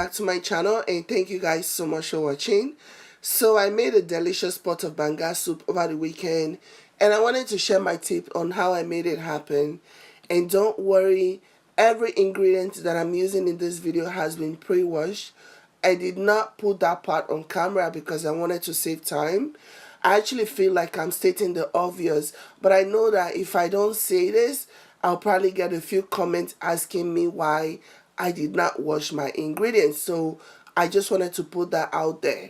back to my channel, and thank you guys so much for watching. So I made a delicious pot of banga soup over the weekend, and I wanted to share my tip on how I made it happen. And don't worry, every ingredient that I'm using in this video has been pre-washed. I did not put that part on camera because I wanted to save time. I actually feel like I'm stating the obvious, but I know that if I don't say this, I'll probably get a few comments asking me why I did not wash my ingredients. So I just wanted to put that out there.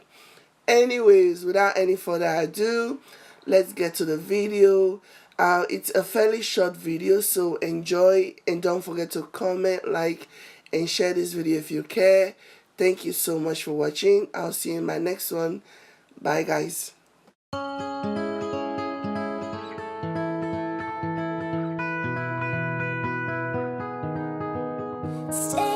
Anyways, without any further ado, let's get to the video. It's a fairly short video, so enjoy, and don't forget to comment, like, and share this video if you care. Thank you so much for watching. I'll see you in my next one. Bye guys. Stay